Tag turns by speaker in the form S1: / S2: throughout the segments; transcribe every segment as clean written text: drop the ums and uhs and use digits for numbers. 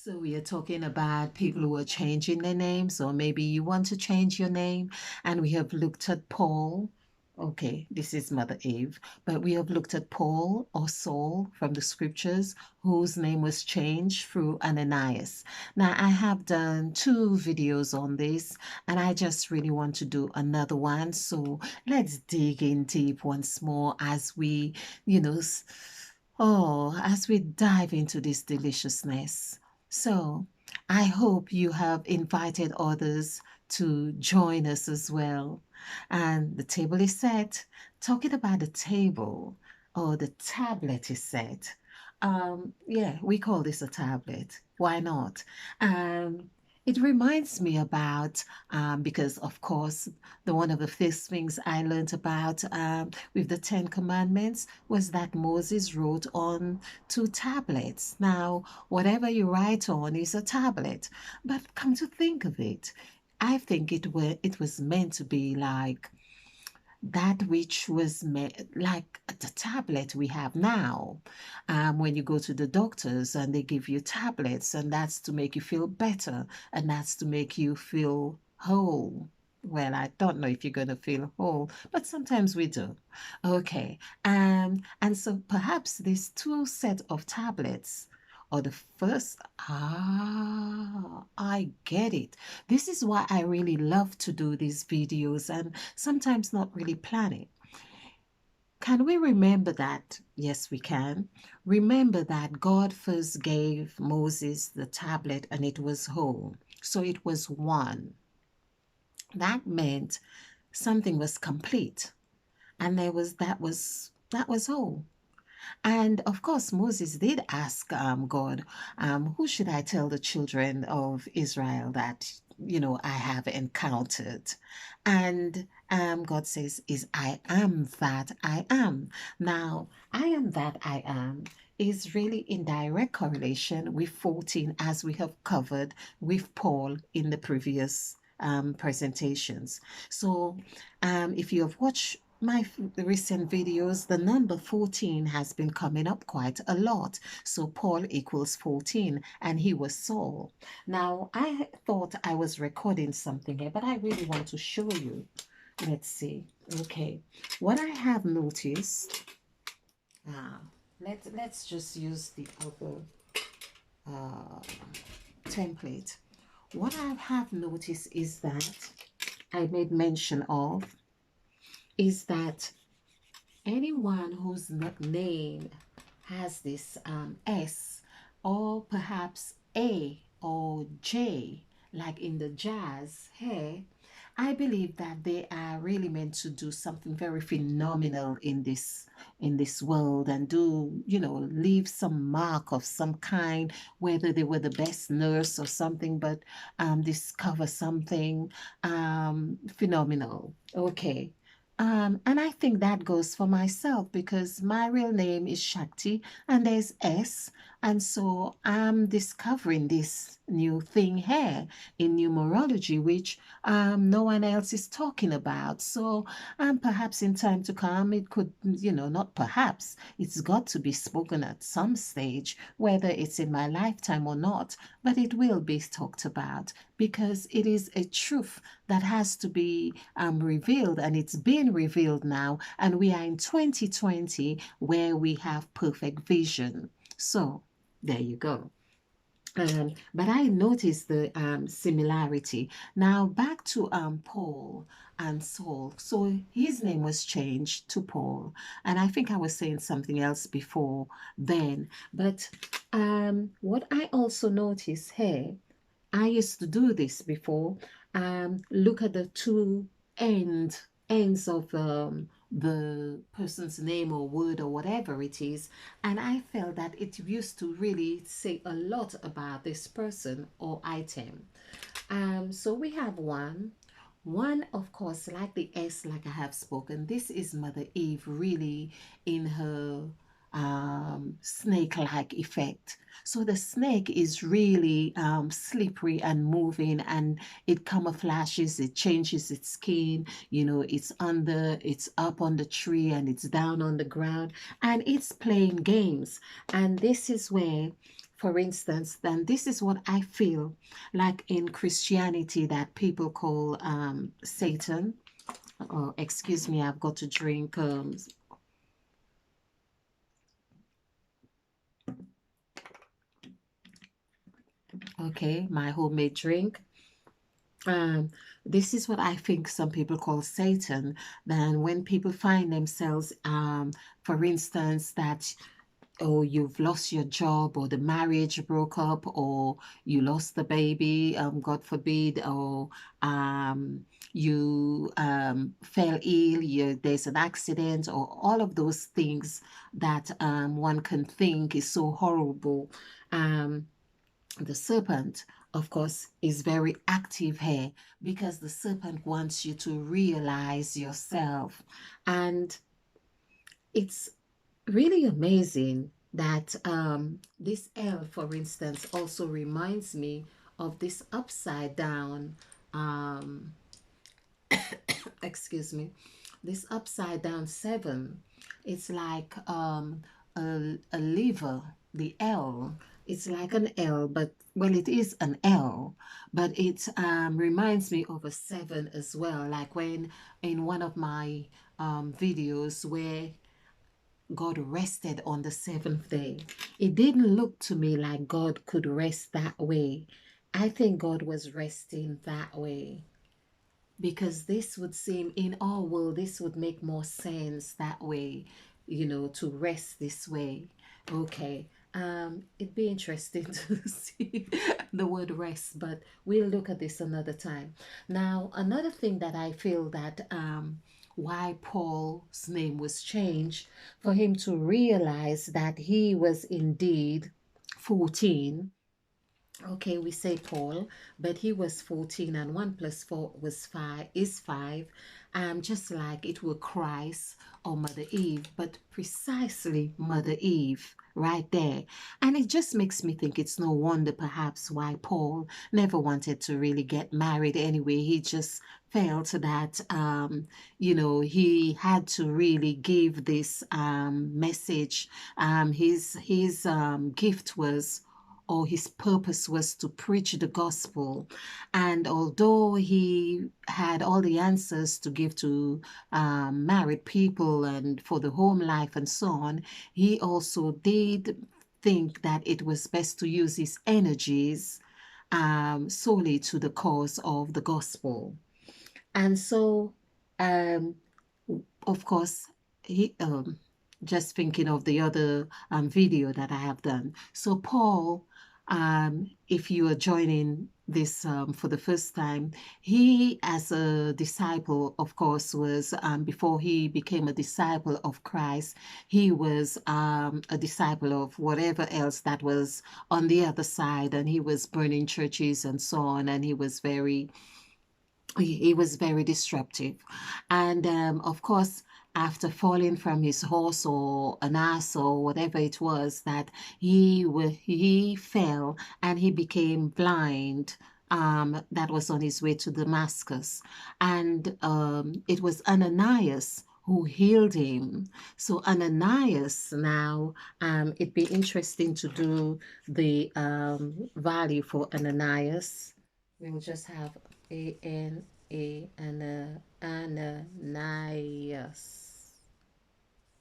S1: So we are talking about people who are changing their names, or maybe you want to change your name. And we have looked at Paul. Okay, this is Mother Eve, but we have looked at Paul or Saul from the scriptures, whose name was changed through Ananias. Now, I have done two videos on this, and I just really want to do another one. So let's dig in deep once more as we, you know, as we dive into this deliciousness. So, I hope you have invited others to join us as well. And the table is set. Talking about the table or the tablet is set. Yeah, we call this a tablet. Why not? Um, it reminds me about because of course the one of the first things I learned about with the Ten Commandments was that Moses wrote on two tablets. Now, whatever you write on is a tablet, but come to think of it, I think it was meant to be like that which was made like the tablet we have now. When you go to the doctors and they give you tablets, and that's to make you feel better, and that's to make you feel whole. Well, I don't know if you're going to feel whole, but sometimes we do. Okay. And so perhaps these two set of tablets or the first, I get it. This is why I really love to do these videos and sometimes not really plan it. Can we remember that? Yes, we can. Remember that God first gave Moses the tablet and it was whole. So it was one. That meant something was complete. And that was whole. And of course, Moses did ask God, who should I tell the children of Israel that, I have encountered? And God says, is I am that I am. Now, I am that I am is really in direct correlation with 14, as we have covered with Paul in the previous presentations. So, if you have watched my recent videos, the number 14 has been coming up quite a lot. So Paul equals 14 and he was Saul. Now, I thought I was recording something here, but I really want to show you. Let's see. Okay. What I have noticed, uh, let's just use the other uh, template. What I have noticed is that I made mention of is that anyone whose name has this S or perhaps A or J, like in the jazz here, I believe that they are really meant to do something very phenomenal in this world and do, leave some mark of some kind, whether they were the best nurse or something, but discover something phenomenal. Okay. And I think that goes for myself because my real name is Shakti and there's S. And so I'm discovering this new thing here in numerology, which no one else is talking about. So perhaps in time to come, it could, not perhaps, it's got to be spoken at some stage, whether it's in my lifetime or not, but it will be talked about because it is a truth that has to be revealed, and it's being revealed now. And we are in 2020 where we have perfect vision. So there you go. But I noticed the similarity. Now back to Paul and Saul. So his name was changed to Paul, and I think I was saying something else before then. But what I also noticed here, I used to do this before. Look at the two ends of the person's name or word or whatever it is, and I felt that it used to really say a lot about this person or item. So we have one, of course, like the S, like I have spoken. This is Mother Eve, really in her snake-like effect. So the snake is really slippery and moving, and it camouflages, it changes its skin. It's up on the tree and it's down on the ground, and it's playing games. And this is where for instance, then this is what I feel like in Christianity that people call Satan. Oh, excuse me, I've got to drink. Okay, my homemade drink. Um, this is what I think some people call Satan. Then when people find themselves, for instance, that or you've lost your job or the marriage broke up or you lost the baby, God forbid, or you fell ill, there's an accident, or all of those things that one can think is so horrible. Um, the serpent, of course, is very active here because the serpent wants you to realize yourself. And it's really amazing that this L, for instance, also reminds me of this upside down, um, excuse me, this upside down seven. It's like a lever, the L. It's like an L, but well, it is an L, but it reminds me of a seven as well. Like when in one of my videos where God rested on the seventh day. It didn't look to me like God could rest that way. I think God was resting that way because this would seem in our world, this would make more sense that way, to rest this way. Okay. It'd be interesting to see the word rest, but we'll look at this another time. Now, another thing that I feel that why Paul's name was changed for him to realize that he was indeed 14. Okay, we say Paul, but he was 14 and 1 plus 4 was 5 is 5. Just like it were Christ or Mother Eve, but precisely Mother Eve right there. And it just makes me think it's no wonder perhaps why Paul never wanted to really get married anyway. He just felt that he had to really give this message. His gift was, or his purpose was, to preach the gospel. And although he had all the answers to give to married people and for the home life and so on, he also did think that it was best to use his energies solely to the cause of the gospel. And so, um, of course, he just thinking of the other video that I have done. So Paul, if you are joining this for the first time, he as a disciple, of course, was before he became a disciple of Christ, he was a disciple of whatever else that was on the other side, and he was burning churches and so on, and he was very disruptive. And of course, after falling from his horse or an ass or whatever it was, that he fell and he became blind. That was on his way to Damascus, and it was Ananias who healed him. So Ananias now, it'd be interesting to do the value for Ananias. We'll just have Ananias.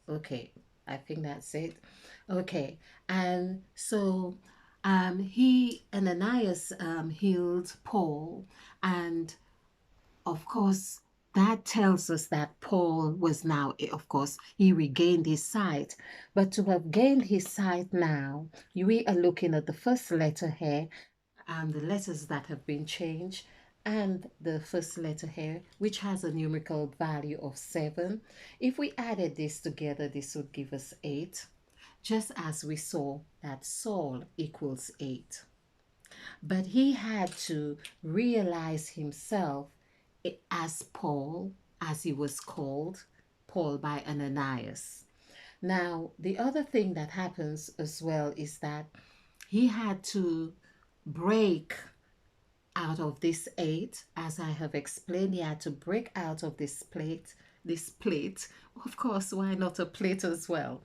S1: Okay, I think that's it. Okay, and so he Ananias healed Paul, and of course that tells us that Paul was now, of course, he regained his sight. But to have gained his sight now, we are looking at the first letter here, the letters that have been changed, and the first letter here, which has a numerical value of 7. If we added this together, this would give us 8, just as we saw that Saul equals 8. But he had to realize himself as Paul, as he was called, Paul by Ananias. Now, the other thing that happens as well is that he had to break out of this 8, as I have explained. He had to break out of this plate. Of course, why not a plate as well?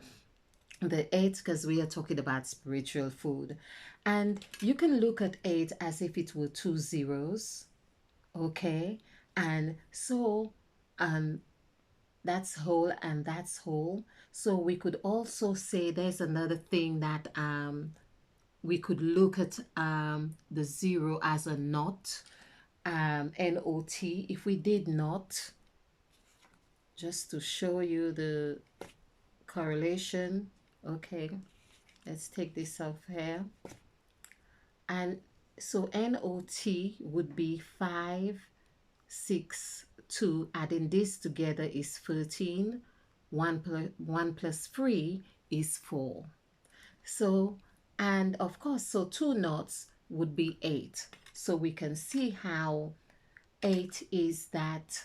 S1: The 8, because we are talking about spiritual food. And you can look at 8 as if it were two zeros, okay? And so um, that's whole and that's whole. So we could also say there's another thing that we could look at the zero as a not, NOT. If we did not, just to show you the correlation, okay, let's take this off here. And so NOT would be 5, 6, 2. Adding this together is 13. 1 plus 3 is 4. So, and of course, so 2 knots would be 8. So we can see how 8 is that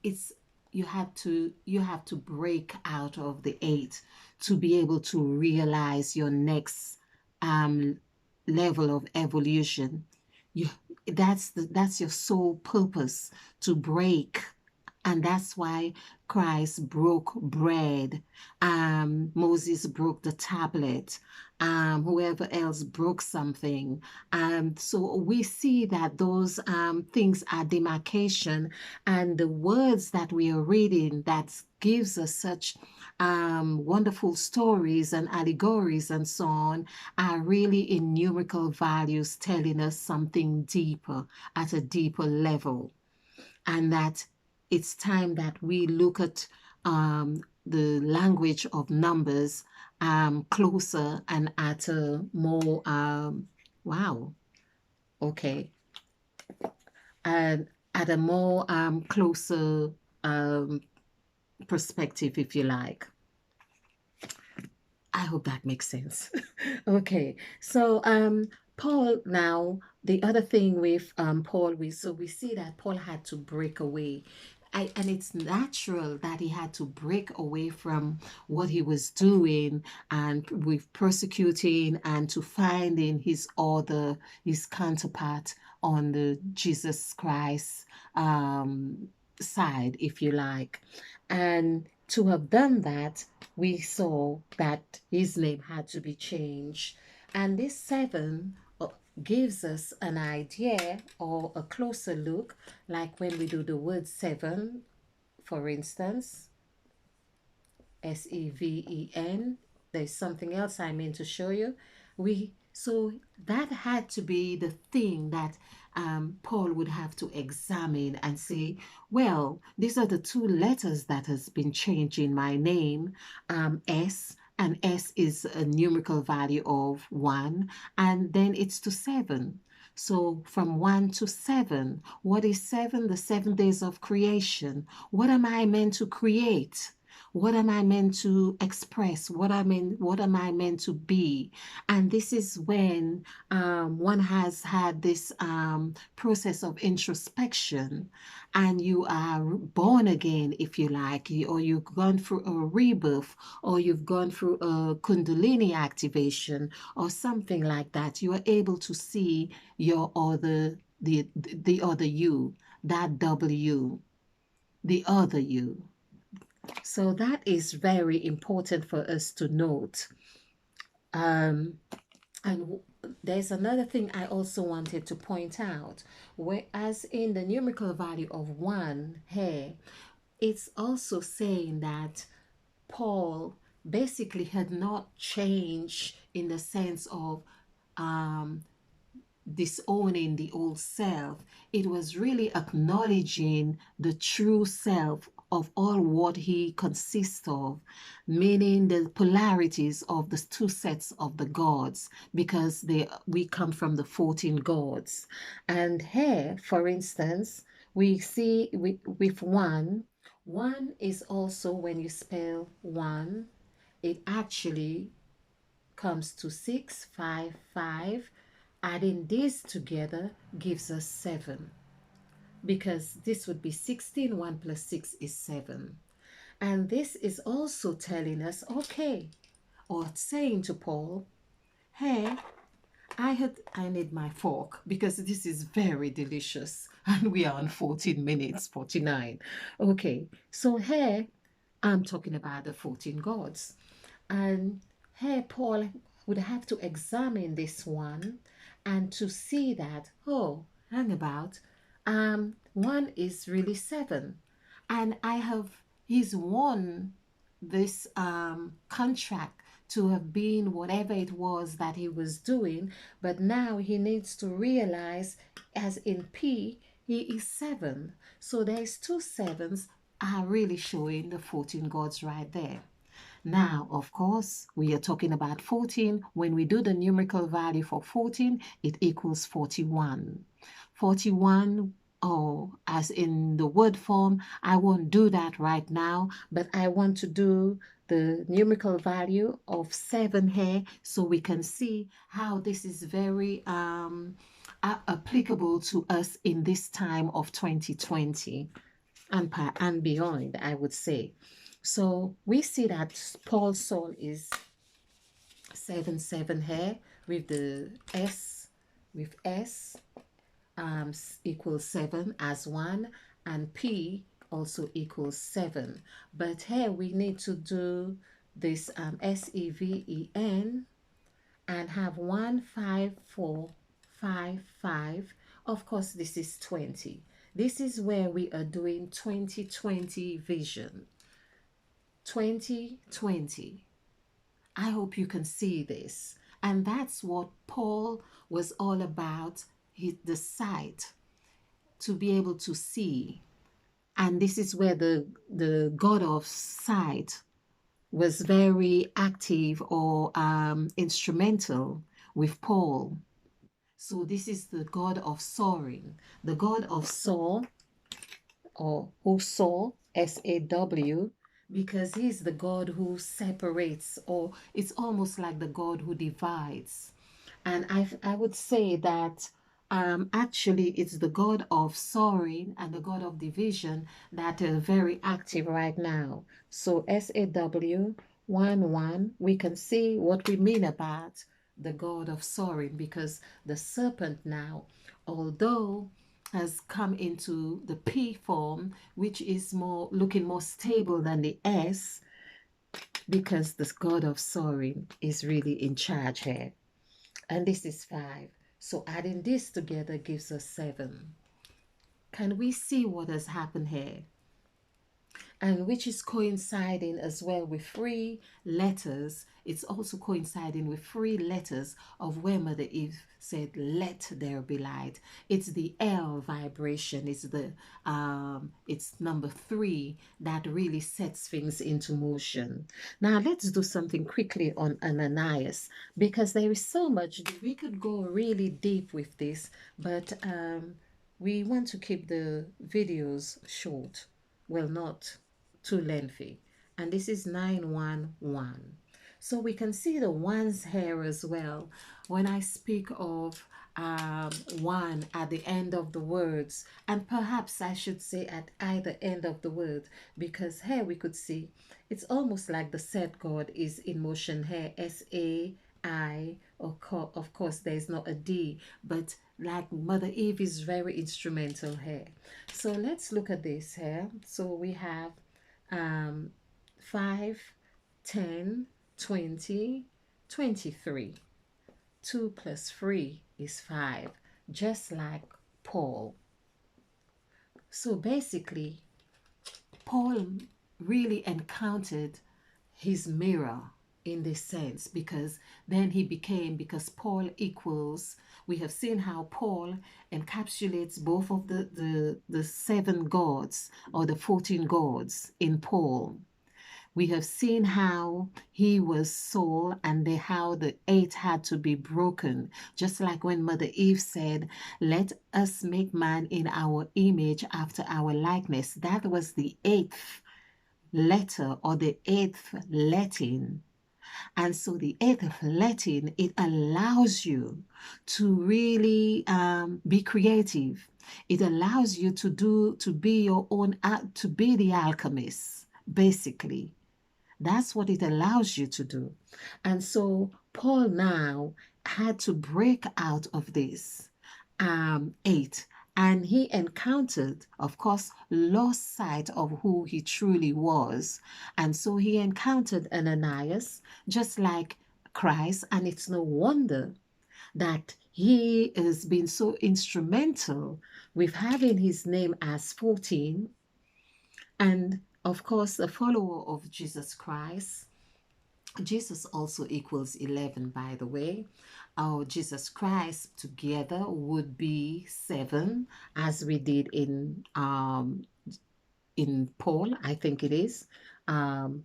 S1: it's you have to break out of the 8 to be able to realize your next um level of evolution. You that's your sole purpose, to break. And that's why Christ broke bread. Moses broke the tablet. Whoever else broke something. So we see that those things are demarcation, and the words that we are reading that gives us such wonderful stories and allegories and so on are really in numerical values, telling us something deeper at a deeper level. And that it's time that we look at the language of numbers closer and at a more, wow, okay, and at a more closer um, perspective, if you like. I hope that makes sense. Okay, so Paul, now the other thing with Paul, we see that Paul had to break away. And it's natural that he had to break away from what he was doing and with persecuting, and to finding his other, his counterpart on the Jesus Christ side, if you like. And to have done that, we saw that his name had to be changed. And this 7 gives us an idea or a closer look, like when we do the word 7, for instance, SEVEN. There's something else I mean to show you. So that had to be the thing that Paul would have to examine and say, well, these are the two letters that has been changed in my name, S, and S is a numerical value of 1, and then it's to 7. So from 1 to 7, what is 7? The 7 days of creation. What am I meant to create? What am I meant to express? What am I meant to be? And this is when one has had this process of introspection, and you are born again, if you like, or you've gone through a rebirth, or you've gone through a Kundalini activation, or something like that. You are able to see your other, the other you, that W, the other you. So that is very important for us to note. Um, and there's another thing I also wanted to point out. Whereas in the numerical value of 1 here, it's also saying that Paul basically had not changed in the sense of um, disowning the old self. It was really acknowledging the true self of all what he consists of, meaning the polarities of the two sets of the gods, because we come from the 14 gods. And here, for instance, we see with 1 is also, when you spell 1, it actually comes to 6, 5, 5. Adding these together gives us 7, because this would be 16. 1 plus 6 is 7. And this is also telling us, okay, or saying to Paul, hey, I need my fork because this is very delicious. And we are on 14 minutes, 49. Okay, so here I'm talking about the 14 gods. And here Paul would have to examine this one and to see that, oh, hang about, one is really seven. And he's won this contract to have been whatever it was that he was doing, but now he needs to realize, as in P, he is seven. So there's two sevens are really showing the 14 gods right there. Now, of course, we are talking about 14. When we do the numerical value for 14, it equals 41. 41, oh, as in the word form, I won't do that right now, but I want to do the numerical value of 7 here so we can see how this is very applicable to us in this time of 2020 and beyond, I would say. So we see that Paul's soul is 7 here with the S, with S equals 7 as 1, and P also equals 7. But here we need to do this SEVEN and have 1, 5, 4, 5, 5. Of course, this is 20. This is where we are doing 2020 vision. 2020. I hope you can see this. And that's what Paul was all about, the sight, to be able to see. And this is where the God of sight was very active or instrumental with Paul. So this is the God of soaring, the God of soar, or who saw, SAW, because he's the God who separates, or it's almost like the God who divides. And I would say that actually it's the God of soaring and the God of division that are very active right now. So SAW 1 we can see what we mean about the God of soaring, because the serpent now, although has come into the P form, which is more looking more stable than the S, because the God of soaring is really in charge here. And this is 5. So adding this together gives us 7. Can we see what has happened here? And which is coinciding as well with 3 letters. It's also coinciding with 3 letters of where Mother Eve said, "Let there be light." It's the L vibration. It's number 3 that really sets things into motion. Now let's do something quickly on Ananias, because there is so much we could go really deep with this, but we want to keep the videos short. Well, not too lengthy. And this is 911. So we can see the ones here as well. When I speak of 1 at the end of the words, and perhaps I should say at either end of the word, because here we could see it's almost like the set God is in motion here. SAI, of course there's not a D, but like Mother Eve is very instrumental here. So let's look at this here. So we have 5, 10, 20, 23. 2 plus 3 is 5, just like Paul. So basically, Paul really encountered his mirror in this sense, because then he became, because Paul equals, we have seen how Paul encapsulates both of the 7 gods or the 14 gods in Paul. We have seen how he was soul, and how the 8 had to be broken. Just like when Mother Eve said, "Let us make man in our image after our likeness." That was the 8th letter, or the 8th letting. And so the 8th letting, it allows you to really be creative. It allows you to be your own, to be the alchemist, basically. That's what it allows you to do. And so Paul now had to break out of this 8. And he encountered, of course, lost sight of who he truly was. And so he encountered Ananias, just like Christ, and it's no wonder that he has been so instrumental with having his name as 14, and of course, a follower of Jesus Christ. Jesus also equals 11, by the way. Our Jesus Christ together would be 7, as we did in Paul, I think it is.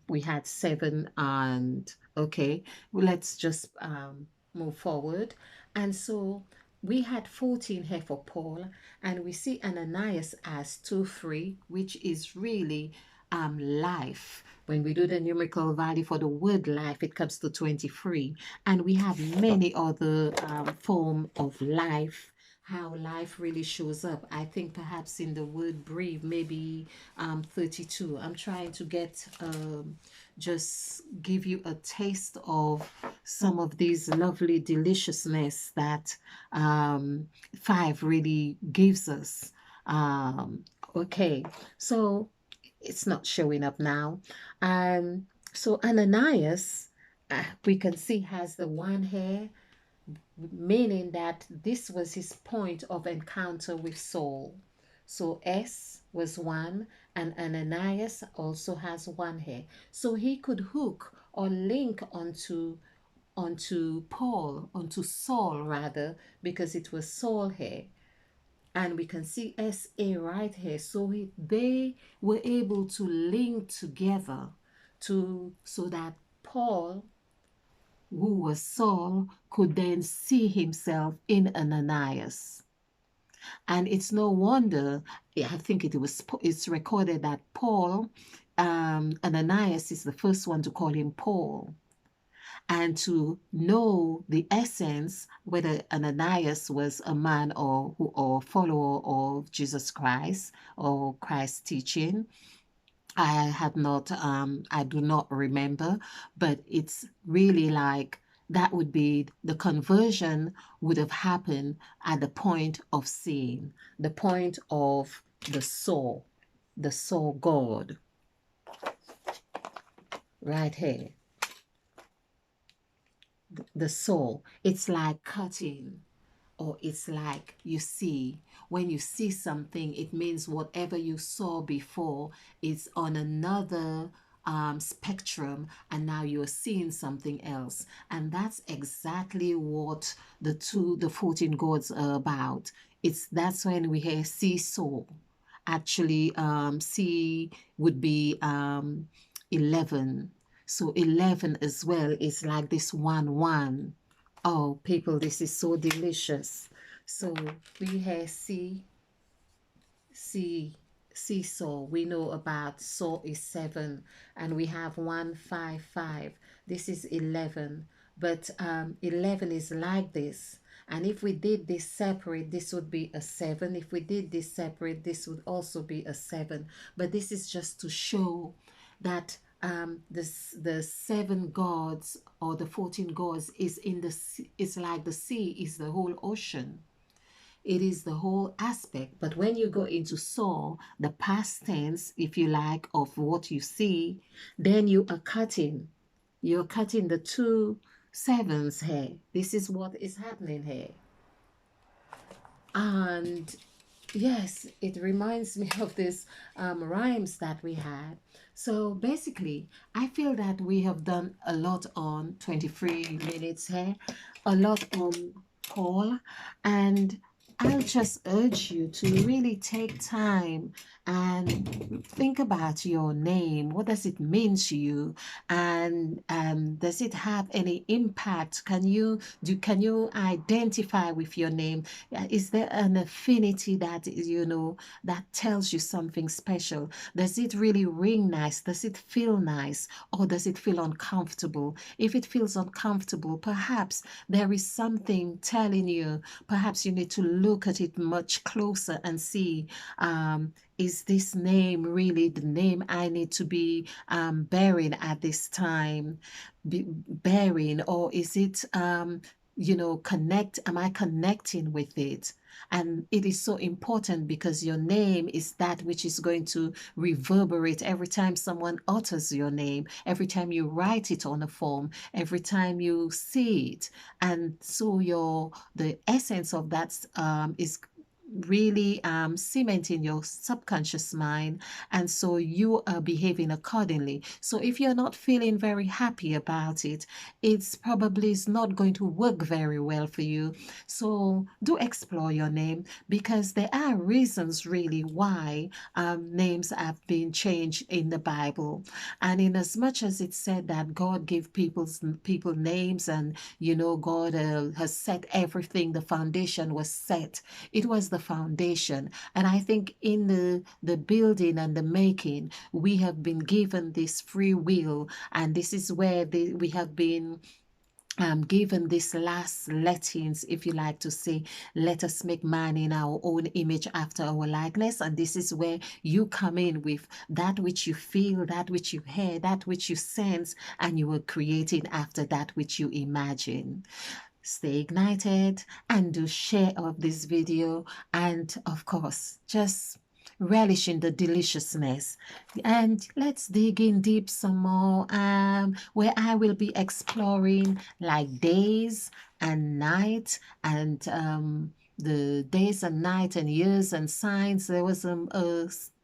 S1: We had 7, and okay, well, let's just move forward. And so we had 14 here for Paul, and we see Ananias as 2, 3, which is really life. When we do the numerical value for the word life, it comes to 23. And we have many other form of life, how life really shows up. I think perhaps in the word breathe, maybe 32. I'm trying to get just give you a taste of some of these lovely deliciousness that 5 really gives us. Um, okay, so it's not showing up now. So Ananias, we can see has the one here, meaning that this was his point of encounter with Saul. So S was 1, and Ananias also has 1 here. So he could hook or link onto Paul, onto Saul rather, because it was Saul here. And we can see SA right here. So they were able to link together so that Paul, who was Saul, could then see himself in Ananias. And it's no wonder, I think it's recorded that Paul, Ananias is the first one to call him Paul. And to know the essence, whether Ananias was a man or follower of Jesus Christ or Christ's teaching, I do not remember, but it's really like that would be the conversion would have happened at the point of seeing, the point of the soul God, right here. The soul, it's like cutting, or it's like you see, when you see something, it means whatever you saw before is on another spectrum, and now you're seeing something else. And that's exactly what the 14 gods are about. That's when we hear seesaw. Actually, C would be 11. So 11 as well is like this 1 1. Oh, people, this is so delicious. So we have C, seesaw. We know about saw is 7, and we have 1 5 5. This is 11, but 11 is like this. And if we did this separate, this would be a 7. If we did this separate, this would also be a 7. But this is just to show that the 7 gods or the 14 gods is in the sea, it's like the sea is the whole ocean. It is the whole aspect. But when you go into saw, the past tense, if you like, of what you see, then you are cutting. You're cutting the 2 sevens here. This is what is happening here. And yes, it reminds me of this rhymes that we had. So basically, I feel that we have done a lot on 23 minutes here, a lot on Paul, and I'll just urge you to really take time and think about your name. What does it mean to you? And does it have any impact? Can you identify with your name? Is there an affinity that that tells you something special? Does it really ring nice? Does it feel nice, or does it feel uncomfortable? If it feels uncomfortable, perhaps there is something telling you. Perhaps you need to look at it much closer and see, is this name really the name I need to be bearing at this time? Bearing, or is it connect? Am I connecting with it? And it is so important because your name is that which is going to reverberate every time someone utters your name, every time you write it on a form, every time you see it. And so the essence of that is really cementing your subconscious mind, and so you are behaving accordingly. So if you're not feeling very happy about it, it's probably is not going to work very well for you. So do explore your name, because there are reasons really why names have been changed in the Bible. And in as much as it said that God gave people names, and God has set everything, the foundation was set. It was the foundation. And I think in the building and the making, we have been given this free will, and this is where we have been given this last lettings, if you like to say, let us make man in our own image after our likeness. And this is where you come in with that which you feel, that which you hear, that which you sense, and you are creating after that which you imagine. Stay ignited and do share of this video, and of course just relish in the deliciousness. And let's dig in deep some more, where I will be exploring like days and night, and the days and night and years and signs. There was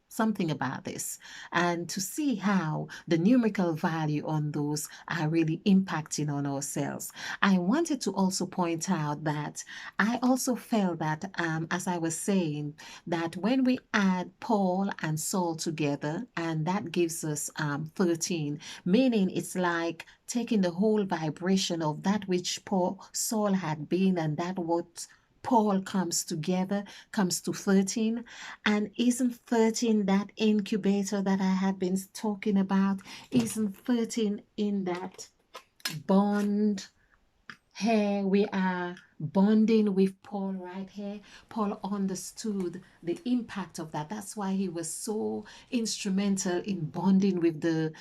S1: something about this, and to see how the numerical value on those are really impacting on ourselves. I wanted to also point out that I also felt that, as I was saying, that when we add Paul and Saul together, and that gives us 13, meaning it's like taking the whole vibration of that which Saul had been, and that what Paul comes together, comes to 13. And isn't 13 that incubator that I have been talking about? Isn't 13 in that bond? Here we are bonding with Paul right here. Paul understood the impact of that. That's why he was so instrumental in bonding with the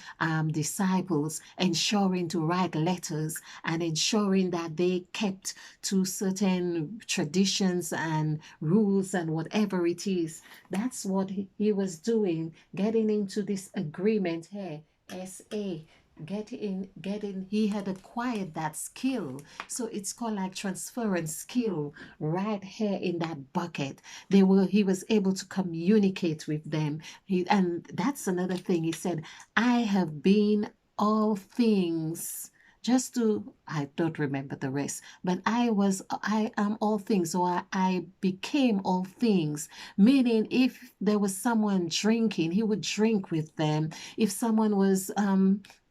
S1: disciples, ensuring to write letters and ensuring that they kept to certain traditions and rules and whatever it is. That's what he was doing, getting into this agreement here. SA, getting he had acquired that skill. So it's called like transference skill right here in that bucket. He was able to communicate with them. And that's another thing. He said, I have been all things, just to, I don't remember the rest, but I am all things, or I became all things. Meaning, if there was someone drinking, he would drink with them. If someone was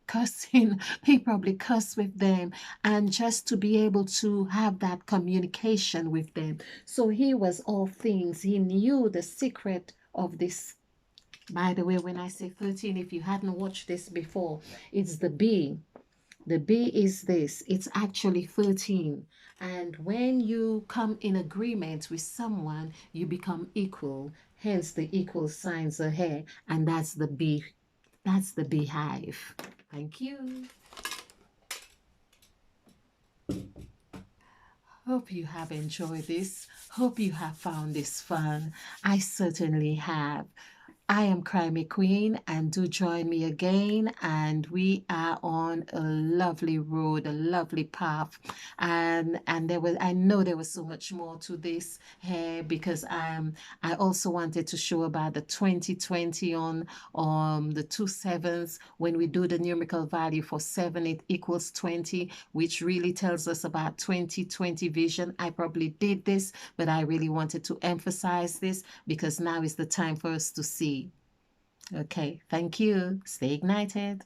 S1: cussing, he probably cussed with them, and just to be able to have that communication with them. So he was all things. He knew the secret of this. By the way, when I say 13, if you hadn't watched this before, it's the B. The B is this. It's actually 13. And when you come in agreement with someone, you become equal. Hence the equal signs are here. And that's the B. That's the beehive. Thank you. Hope you have enjoyed this. Hope you have found this fun. I certainly have. I am Crimey Queen, and do join me again. And we are on a lovely road, a lovely path. And I know there was so much more to this here, because I also wanted to show about the 2020 on the 2 sevens. When we do the numerical value for 7, it equals 20, which really tells us about 2020 vision. I probably did this, but I really wanted to emphasize this because now is the time for us to see. Okay, thank you. Stay ignited.